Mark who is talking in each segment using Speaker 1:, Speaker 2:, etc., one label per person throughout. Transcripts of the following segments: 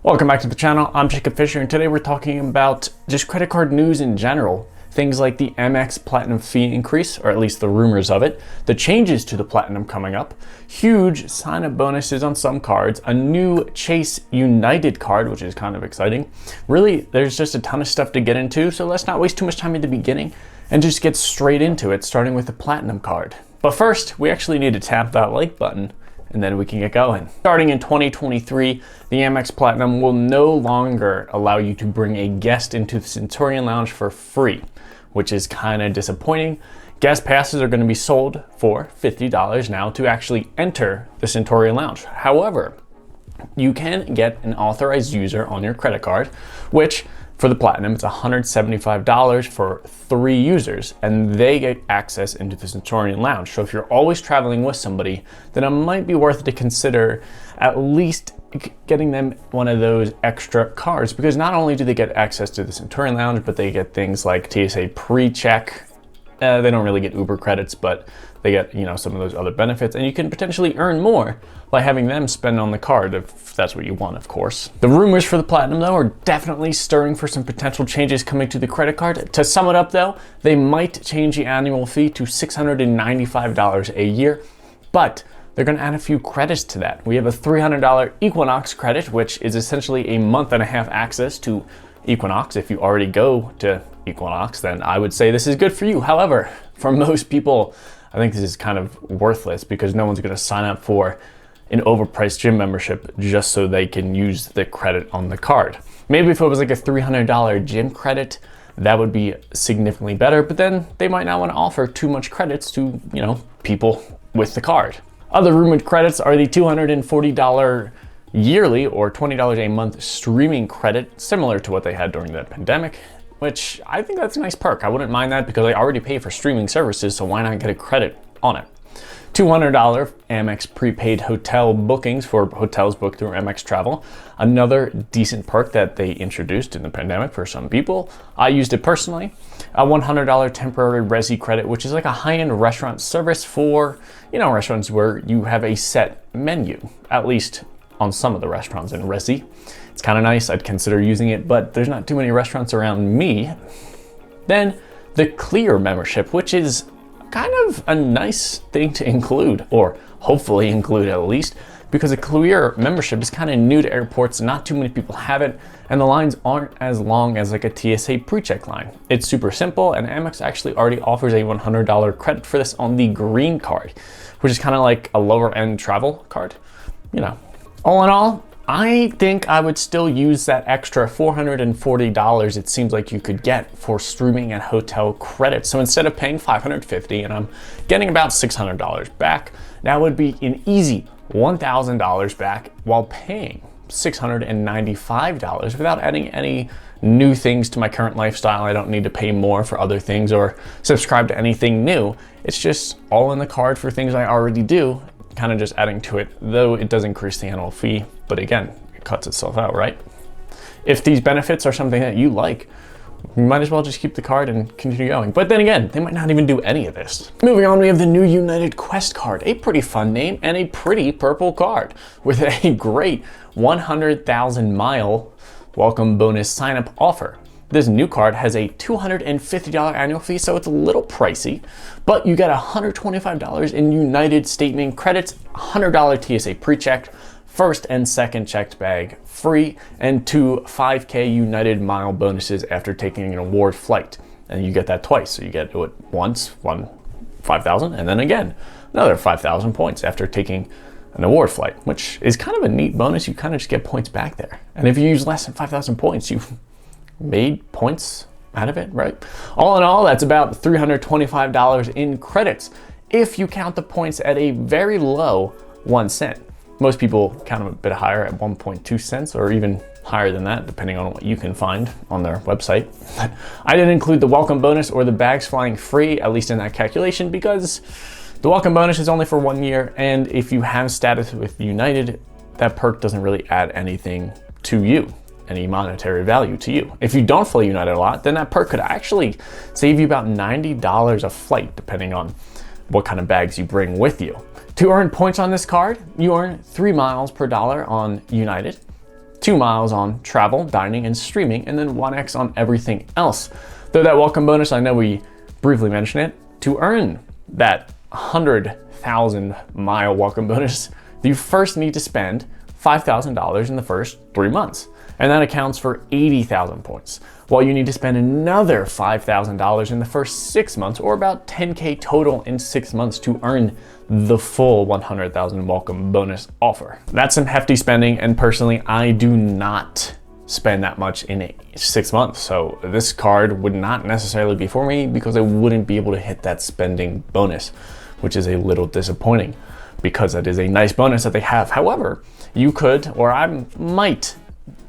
Speaker 1: Welcome back to the channel. I'm Jacob Fisher, and today we're talking about just credit card news in general. Things like the Amex Platinum fee increase, or at least the rumors of it, the changes to the Platinum coming up, huge sign-up bonuses on some cards, a new Chase United card, which is kind of exciting. Really, there's just a ton of stuff to get into, so let's not waste too much time at the beginning and just get straight into it, starting with the Platinum card. But first, we actually need to tap that like button, and then we can get going. Starting in 2023, the Amex Platinum will no longer allow you to bring a guest into the Centurion Lounge for free, which is kind of disappointing. Guest passes are going to be sold for $50 now to actually enter the Centurion Lounge. However, you can get an authorized user on your credit card, which for the Platinum, it's $175 for 3 users, and they get access into the Centurion Lounge. So if you're always traveling with somebody, then it might be worth it to consider at least getting them one of those extra cards, because not only do they get access to the Centurion Lounge, but they get things like TSA pre-check. They don't really get Uber credits, but they get, some of those other benefits, and you can potentially earn more by having them spend on the card if that's what you want, of course. The rumors for the Platinum, though, are definitely stirring for some potential changes coming to the credit card. To sum it up, though, they might change the annual fee to $695 a year, but they're going to add a few credits to that. We have a $300 Equinox credit, which is essentially a month and a half access to Equinox. If you already go to Equinox, then I would say this is good for you. However, for most people, I think this is kind of worthless because no one's going to sign up for an overpriced gym membership just so they can use the credit on the card. Maybe if it was like a $300 gym credit, that would be significantly better, but then they might not want to offer too much credits to, people with the card. Other rumored credits are the $240 yearly or $20 a month streaming credit, similar to what they had during the pandemic, which I think that's a nice perk. I wouldn't mind that because I already pay for streaming services, so why not get a credit on it? $200 Amex prepaid hotel bookings for hotels booked through Amex Travel. Another decent perk that they introduced in the pandemic for some people. I used it personally. A $100 temporary Resi credit, which is like a high-end restaurant service for, restaurants where you have a set menu, at least on some of the restaurants in Resi. It's kind of nice. I'd consider using it, but there's not too many restaurants around me. Then the Clear membership, which is kind of a nice thing to include, or hopefully include at least, because a Clear membership is kind of new to airports. Not too many people have it, and the lines aren't as long as like a TSA pre-check line. It's super simple, and Amex actually already offers a $100 credit for this on the green card, which is kind of like a lower end travel card. All in all, I think I would still use that extra $440 it seems like you could get for streaming and hotel credits. So instead of paying $550 and I'm getting about $600 back, that would be an easy $1,000 back while paying $695 without adding any new things to my current lifestyle. I don't need to pay more for other things or subscribe to anything new. It's just all in the card for things I already do, kind of just adding to it, though it does increase the annual fee. But again, it cuts itself out, right? If these benefits are something that you like, you might as well just keep the card and continue going. But then again, they might not even do any of this. Moving on, we have the new United Quest card, a pretty fun name and a pretty purple card with a great 100,000 mile welcome bonus sign-up offer. This new card has a $250 annual fee, so it's a little pricey, but you get $125 in United statement credits, $100 TSA pre-checked, first and second checked bag free, and 2 5K United mile bonuses after taking an award flight. And you get that twice, so you get it once, 5,000, and then again, another 5,000 points after taking an award flight, which is kind of a neat bonus. You kind of just get points back there. And if you use less than 5,000 points, you've made points out of it, right? All in all, that's about $325 in credits if you count the points at a very low 1 cent. Most people count them a bit higher at 1.2 cents or even higher than that, depending on what you can find on their website. I didn't include the welcome bonus or the bags flying free, at least in that calculation, because the welcome bonus is only for 1 year, and if you have status with United, that perk doesn't really add anything to you, any monetary value to you. If you don't fly United a lot, then that perk could actually save you about $90 a flight, depending on what kind of bags you bring with you. To earn points on this card, you earn 3 miles per dollar on United, 2 miles on travel, dining, and streaming, and then 1x on everything else. Though that welcome bonus, I know we briefly mentioned it, to earn that 100,000 mile welcome bonus, you first need to spend $5,000 in the first 3 months. And that accounts for 80,000 points. While you need to spend another $5,000 in the first 6 months, or about 10K total in 6 months to earn the full 100,000 welcome bonus offer. That's some hefty spending, and personally, I do not spend that much in 6 months. So this card would not necessarily be for me because I wouldn't be able to hit that spending bonus, which is a little disappointing because that is a nice bonus that they have. However, you could, or I might,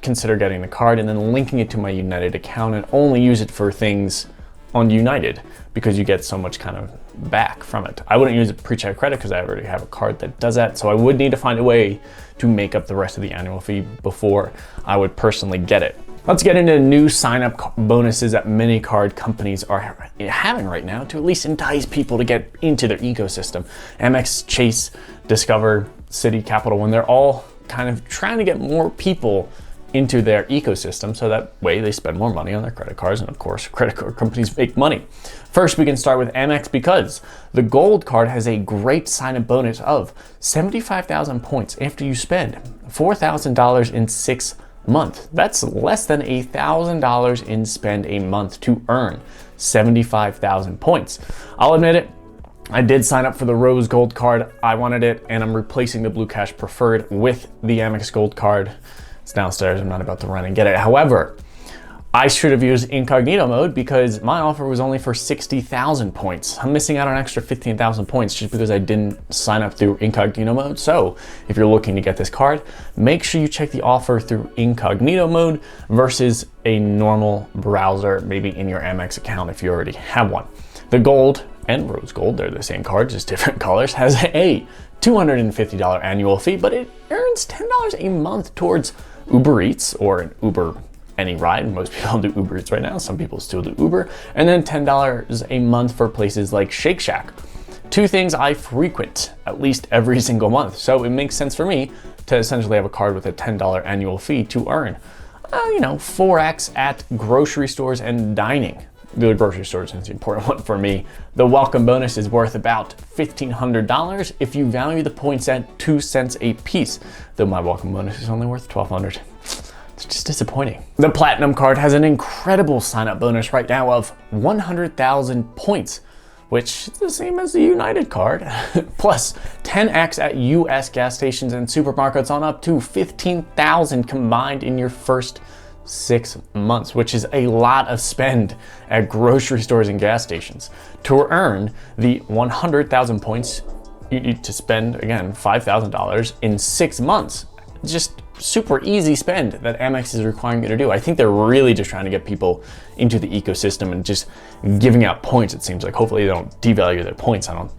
Speaker 1: consider getting the card and then linking it to my United account and only use it for things on United because you get so much kind of back from it. I wouldn't use it pre-check credit because I already have a card that does that. So I would need to find a way to make up the rest of the annual fee before I would personally get it. Let's get into new sign-up bonuses that many card companies are having right now to at least entice people to get into their ecosystem. Amex, Chase, Discover, Citi, Capital One, they're all kind of trying to get more people into their ecosystem so that way they spend more money on their credit cards, and of course credit card companies make money. First, we can start with Amex because the Gold card has a great sign-up bonus of 75,000 points after you spend $4,000 in 6 months. That's less than $1,000 in spend a month to earn 75,000 points. I'll admit it, I did sign up for the Rose Gold card. I wanted it, and I'm replacing the Blue Cash Preferred with the Amex Gold card. It's downstairs, I'm not about to run and get it. However, I should have used incognito mode because my offer was only for 60,000 points. I'm missing out on an extra 15,000 points just because I didn't sign up through incognito mode. So if you're looking to get this card, make sure you check the offer through incognito mode versus a normal browser, maybe in your Amex account if you already have one. The Gold and Rose Gold, they're the same card, just different colors, has a $250 annual fee, but it earns $10 a month towards Uber Eats or an Uber any ride. Most people do Uber Eats right now. Some people still do Uber. And then $10 a month for places like Shake Shack. Two things I frequent at least every single month. So it makes sense for me to essentially have a card with a $10 annual fee to earn, 4x at grocery stores and dining. The grocery stores is the important one for me. The welcome bonus is worth about $1,500 if you value the points at 2 cents a piece, though my welcome bonus is only worth $1,200. It's just disappointing. The Platinum card has an incredible sign-up bonus right now of 100,000 points, which is the same as the United card, plus 10x at US gas stations and supermarkets on up to 15,000 combined in your first 6 months, which is a lot of spend at grocery stores and gas stations. To earn the 100,000 points, you need to spend, again, $5,000 in 6 months. Just super easy spend that Amex is requiring you to do. I think they're really just trying to get people into the ecosystem and just giving out points, it seems like. Hopefully they don't devalue their points. I don't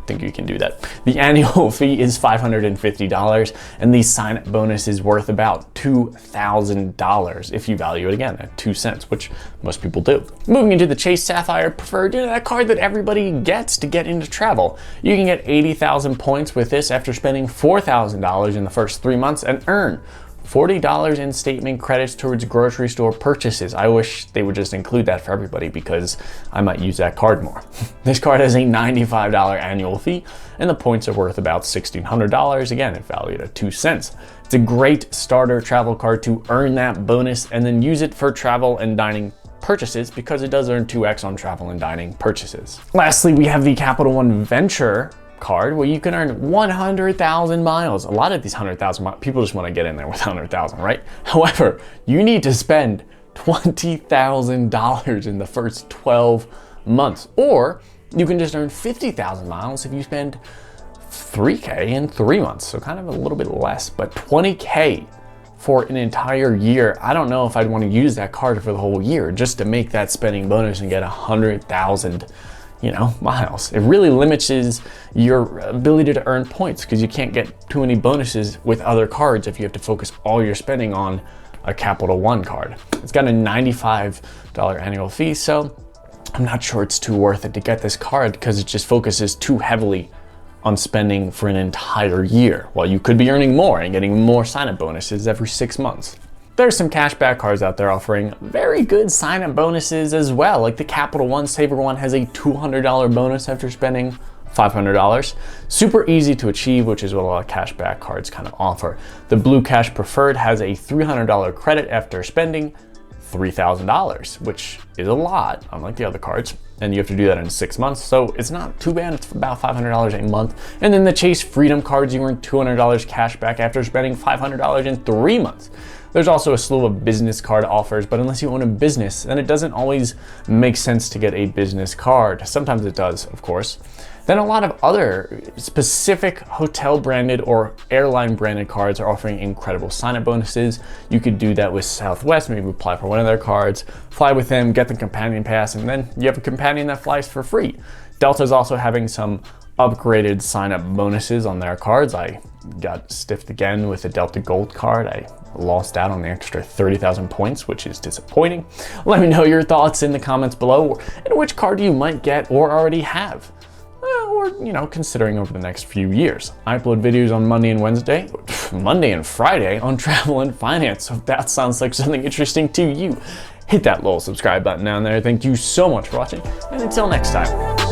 Speaker 1: think you can do that. The annual fee is $550, and the sign-up bonus is worth about $2,000 if you value it again at 2 cents, which most people do. Moving into the Chase Sapphire Preferred, that card that everybody gets to get into travel. You can get 80,000 points with this after spending $4,000 in the first 3 months and earn $40 in statement credits towards grocery store purchases. I wish they would just include that for everybody because I might use that card more. This card has a $95 annual fee and the points are worth about $1,600. Again, it valued at 2 cents. It's a great starter travel card to earn that bonus and then use it for travel and dining purchases because it does earn 2x on travel and dining purchases. Lastly, we have the Capital One Venture card where you can earn 100,000 miles. A lot of these 100,000 miles, people just want to get in there with 100,000, right? However, you need to spend $20,000 in the first 12 months, or you can just earn 50,000 miles if you spend 3K in 3 months. So kind of a little bit less, but 20K for an entire year. I don't know if I'd want to use that card for the whole year just to make that spending bonus and get 100,000 miles. It really limits your ability to earn points because you can't get too many bonuses with other cards if you have to focus all your spending on a Capital One card. It's got a $95 annual fee, so I'm not sure it's too worth it to get this card because it just focuses too heavily on spending for an entire year, while you could be earning more and getting more sign-up bonuses every 6 months. There's some cashback cards out there offering very good sign-up bonuses as well, like the Capital One Saver One has a $200 bonus after spending $500. Super easy to achieve, which is what a lot of cashback cards kind of offer. The Blue Cash Preferred has a $300 credit after spending $3,000, which is a lot, unlike the other cards. And you have to do that in 6 months, so it's not too bad. It's about $500 a month. And then the Chase Freedom cards, you earn $200 cash back after spending $500 in 3 months. There's also a slew of business card offers, but unless you own a business, then it doesn't always make sense to get a business card. Sometimes it does, of course. Then a lot of other specific hotel branded or airline branded cards are offering incredible sign-up bonuses. You could do that with Southwest, maybe apply for one of their cards, fly with them, get the companion pass, and then you have a companion that flies for free. Delta's also having some upgraded sign-up bonuses on their cards. I got stiffed again with the Delta Gold card. I lost out on the extra 30,000 points, which is disappointing. Let me know your thoughts in the comments below, and which card you might get or already have. Or, considering over the next few years. I upload videos on Monday and Wednesday, Monday and Friday on travel and finance. So if that sounds like something interesting to you, hit that little subscribe button down there. Thank you so much for watching, and until next time.